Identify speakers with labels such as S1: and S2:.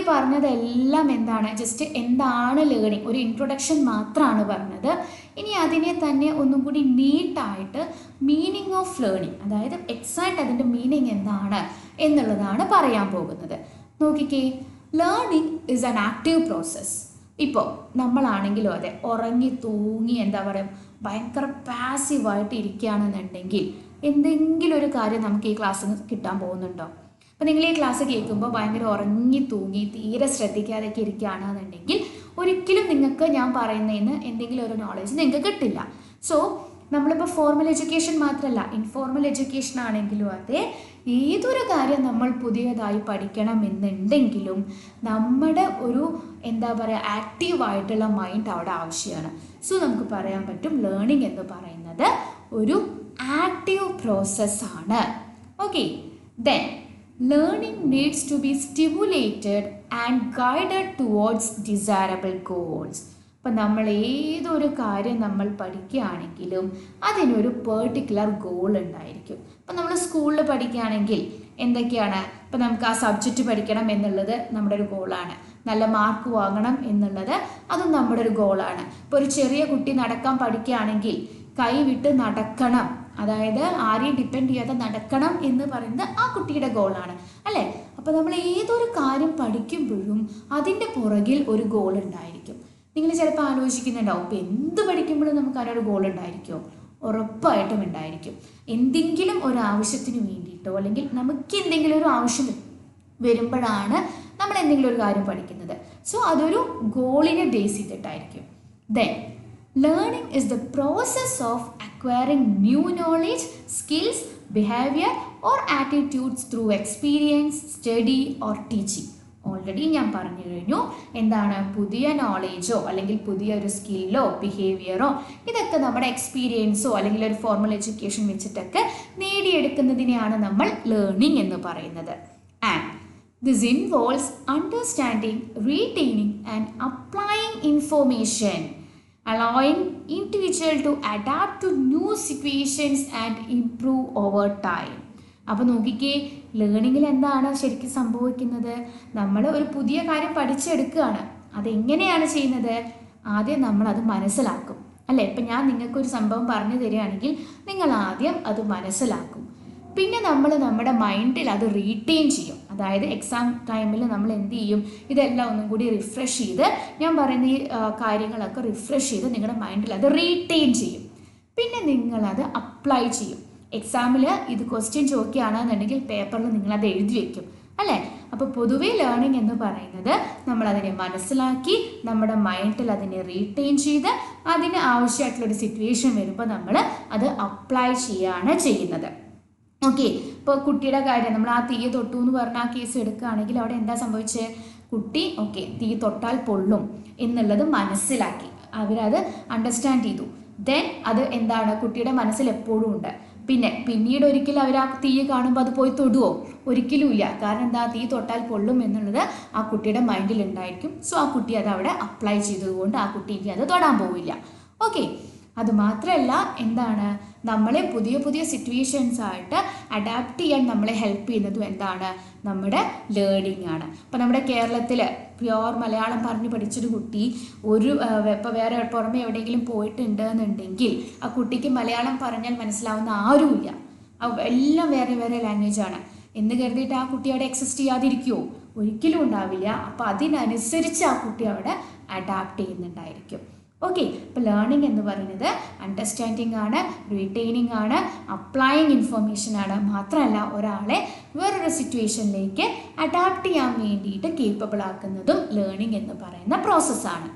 S1: പറഞ്ഞതെല്ലാം എന്താണ്, ജസ്റ്റ് എന്താണ് ലേണിംഗ്, ഒരു ഇൻട്രൊഡക്ഷൻ മാത്രമാണ് പറഞ്ഞത്. ഇനി അതിനെ തന്നെ ഒന്നും കൂടി നീട്ടായിട്ട് മീനിങ് ഓഫ് ലേണിംഗ്, അതായത് എക്സാക്റ്റ് അതിൻ്റെ മീനിങ് എന്താണ് എന്നുള്ളതാണ് പറയാൻ പോകുന്നത്. നോക്കിക്കേ, learning is an active process. ഇപ്പോൾ നമ്മളാണെങ്കിലും അതെ, ഉറങ്ങി തൂങ്ങി എന്താ പറയുക, ഭയങ്കര പാസീവായിട്ട് ഇരിക്കുകയാണെന്നുണ്ടെങ്കിൽ എന്തെങ്കിലും ഒരു കാര്യം നമുക്ക് ഈ ക്ലാസ്സിൽ കിട്ടാൻ പോകുന്നുണ്ടോ? അപ്പോൾ നിങ്ങൾ ഈ ക്ലാസ് കേൾക്കുമ്പോൾ ഭയങ്കര ഉറങ്ങി തൂങ്ങി തീരെ ശ്രദ്ധിക്കാതെയൊക്കെ ഇരിക്കുകയാണെന്നുണ്ടെങ്കിൽ ഒരിക്കലും നിങ്ങൾക്ക് ഞാൻ പറയുന്നതിന് എന്തെങ്കിലും ഒരു നോളജ് നിങ്ങൾക്ക് കിട്ടില്ല. സോ നമ്മളിപ്പോൾ ഫോർമൽ എഡ്യൂക്കേഷൻ മാത്രമല്ല, ഇൻഫോർമൽ എഡ്യൂക്കേഷൻ ആണെങ്കിലും അതെ, ഏതൊരു കാര്യം നമ്മൾ പുതിയതായി പഠിക്കണം എന്നുണ്ടെങ്കിലും നമ്മുടെ ഒരു എന്താ പറയുക, ആക്റ്റീവായിട്ടുള്ള മൈൻഡ് അവിടെ ആവശ്യമാണ്. സോ നമുക്ക് പറയാൻ പറ്റും ലേണിംഗ് എന്ന് പറയുന്നത് ഒരു ആക്റ്റീവ് പ്രോസസ്സാണ്. Okay, then learning needs to be stimulated and guided towards desirable goals. അപ്പം നമ്മൾ ഏതൊരു കാര്യം നമ്മൾ പഠിക്കുകയാണെങ്കിലും അതിനൊരു പെർട്ടിക്കുലർ ഗോൾ ഉണ്ടായിരിക്കും. അപ്പം നമ്മൾ സ്കൂളിൽ പഠിക്കുകയാണെങ്കിൽ എന്തൊക്കെയാണ്, ഇപ്പം നമുക്ക് ആ സബ്ജക്റ്റ് പഠിക്കണം എന്നുള്ളത് നമ്മുടെ ഒരു ഗോളാണ്. നല്ല മാർക്ക് വാങ്ങണം എന്നുള്ളത് അതും നമ്മുടെ ഒരു ഗോളാണ്. ഇപ്പോൾ ഒരു ചെറിയ കുട്ടി നടക്കാൻ പഠിക്കുകയാണെങ്കിൽ കൈവിട്ട് നടക്കണം, അതായത് ആരെയും ഡിപ്പെൻഡ് ചെയ്യാതെ നടക്കണം എന്ന് പറയുന്നത് ആ കുട്ടിയുടെ ഗോളാണ് അല്ലേ? അപ്പോൾ നമ്മൾ ഏതൊരു കാര്യം പഠിക്കുമ്പോഴും അതിൻ്റെ പുറകിൽ ഒരു ഗോൾ ഉണ്ടായിരിക്കും. നിങ്ങൾ ചിലപ്പോൾ ആലോചിക്കുന്നുണ്ടാവും, ഇപ്പോൾ എന്ത് പഠിക്കുമ്പോഴും നമുക്ക് അതിനൊരു ഗോൾ ഉണ്ടായിരിക്കുമോ? ഉറപ്പായിട്ടും ഉണ്ടായിരിക്കും. എന്തെങ്കിലും ഒരു ആവശ്യത്തിന് വേണ്ടിയിട്ടോ അല്ലെങ്കിൽ നമുക്ക് എന്തെങ്കിലും ഒരു ആവശ്യം വരുമ്പോഴാണ് നമ്മൾ എന്തെങ്കിലും ഒരു കാര്യം പഠിക്കുന്നത്. സോ അതൊരു ഗോളിനെ ബേസ് ചെയ്തിട്ടായിരിക്കും. Then learning is the process of acquiring new knowledge, skills, behavior or attitudes through experience, study or teaching. Already ഞാൻ പറഞ്ഞു കഴിഞ്ഞു, എന്താണ് പുതിയ നോളേജോ അല്ലെങ്കിൽ പുതിയ ഒരു സ്കില്ലോ ബിഹേവിയറോ ഇതൊക്കെ നമ്മുടെ എക്സ്പീരിയൻസോ അല്ലെങ്കിൽ ഒരു ഫോർമൽ എഡ്യൂക്കേഷൻ വെച്ചിട്ടൊക്കെ നേടിയെടുക്കുന്നതിനെയാണ് നമ്മൾ ലേണിംഗ് എന്ന് പറയുന്നത്. And this involves understanding, retaining and applying information, allowing individual to adapt to new situations and improve over time. അപ്പോൾ നോക്കിക്കേ, ലേണിങ്ങിൽ എന്താണ് ശരിക്കും സംഭവിക്കുന്നത്? നമ്മൾ ഒരു പുതിയ കാര്യം പഠിച്ചെടുക്കുകയാണ്. അതെങ്ങനെയാണ് ചെയ്യുന്നത്? ആദ്യം നമ്മളത് മനസ്സിലാക്കും അല്ലേ? ഇപ്പം ഞാൻ നിങ്ങൾക്കൊരു സംഭവം പറഞ്ഞു തരികയാണെങ്കിൽ നിങ്ങൾ ആദ്യം അത് മനസ്സിലാക്കും. പിന്നെ നമ്മൾ നമ്മുടെ മൈൻഡിൽ അത് റീറ്റെയിൻ ചെയ്യും. അതായത് എക്സാം ടൈമിൽ നമ്മൾ എന്ത് ചെയ്യും, ഇതെല്ലാം ഒന്നും കൂടി റിഫ്രഷ് ചെയ്ത്, ഞാൻ പറയുന്ന ഈ കാര്യങ്ങളൊക്കെ റിഫ്രഷ് ചെയ്ത് നിങ്ങളുടെ മൈൻഡിൽ അത് റീറ്റെയിൻ ചെയ്യും. പിന്നെ നിങ്ങളത് അപ്ലൈ ചെയ്യും. എക്സാമിൽ ഇത് ക്വസ്റ്റ്യൻ ചോദിക്കുകയാണെന്നുണ്ടെങ്കിൽ പേപ്പറിൽ നിങ്ങളത് എഴുതി വയ്ക്കും അല്ലേ? അപ്പോൾ പൊതുവേ ലേണിംഗ് എന്ന് പറയുന്നത് നമ്മളതിനെ മനസ്സിലാക്കി നമ്മുടെ മൈൻഡിൽ അതിനെ റീറ്റെയിൻ ചെയ്ത് അതിന് ആവശ്യമായിട്ടുള്ളൊരു സിറ്റുവേഷൻ വരുമ്പോൾ നമ്മൾ അത് അപ്ലൈ ചെയ്യുകയാണ് ചെയ്യുന്നത്. ഓക്കെ, ഇപ്പോൾ കുട്ടിയുടെ കാര്യം നമ്മൾ ആ തീ തൊട്ടു എന്ന് പറഞ്ഞ ആ കേസ് എടുക്കുകയാണെങ്കിൽ അവിടെ എന്താ സംഭവിച്ചത്? കുട്ടി ഓക്കെ തീ തൊട്ടാൽ പൊള്ളും എന്നുള്ളത് മനസ്സിലാക്കി, അവരത് അണ്ടർസ്റ്റാൻഡ് ചെയ്തു. ദെൻ അത് എന്താണ് കുട്ടിയുടെ മനസ്സിൽ എപ്പോഴും ഉണ്ട്. പിന്നീട് ഒരിക്കലും അവർ ആ തീ കാണുമ്പോൾ അത് പോയി തൊടുവോ? ഒരിക്കലും ഇല്ല. കാരണം എന്താ, തീ തൊട്ടാൽ പൊള്ളും എന്നുള്ളത് ആ കുട്ടിയുടെ മൈൻഡിൽ ഉണ്ടായിരിക്കും. സോ ആ കുട്ടി അത് അവിടെ അപ്ലൈ ചെയ്തതുകൊണ്ട് ആ കുട്ടിക്ക് അത് തൊടാൻ പോവില്ല. ഓക്കെ, അതുമാത്രമല്ല എന്താണ്, നമ്മളെ പുതിയ പുതിയ സിറ്റുവേഷൻസ് ആയിട്ട് അഡാപ്റ്റ് ചെയ്യാൻ നമ്മളെ ഹെൽപ്പ് ചെയ്യുന്നതും എന്താണ്, നമ്മുടെ ലേണിംഗ് ആണ്. ഇപ്പോൾ നമ്മുടെ കേരളത്തിൽ പ്യുവർ മലയാളം പറഞ്ഞ് പഠിച്ചൊരു കുട്ടി ഇപ്പോൾ വേറെ പുറമെ എവിടെയെങ്കിലും പോയിട്ടുണ്ട് എന്നുണ്ടെങ്കിൽ ആ കുട്ടിക്ക് മലയാളം പറഞ്ഞാൽ മനസ്സിലാവുന്ന ആരുമില്ല. എല്ലാം വേറെ വേറെ ലാംഗ്വേജാണ് എന്ന് കരുതിയിട്ട് ആ കുട്ടി അവിടെ എക്സിസ്റ്റ് ചെയ്യാതിരിക്കുമോ? ഒരിക്കലും ഉണ്ടാവില്ല. അപ്പോൾ അതിനനുസരിച്ച് ആ കുട്ടി അവിടെ അഡാപ്റ്റ് ചെയ്യുന്നുണ്ടായിരിക്കും. ഓക്കെ, ഇപ്പോൾ ലേണിംഗ് എന്ന് പറയുന്നത് അണ്ടർസ്റ്റാൻഡിങ് ആണ്, റീറ്റെയിനിങ് ആണ്, അപ്ലൈയിങ് ഇൻഫർമേഷൻ ആണ്. മാത്രമല്ല ഒരാളെ വേറൊരു സിറ്റുവേഷനിലേക്ക് അഡാപ്റ്റ് ചെയ്യാൻ വേണ്ടിയിട്ട് കേപ്പബിൾ ആക്കുന്നതും ലേണിംഗ് എന്ന് പറയുന്ന പ്രോസസ്സാണ്.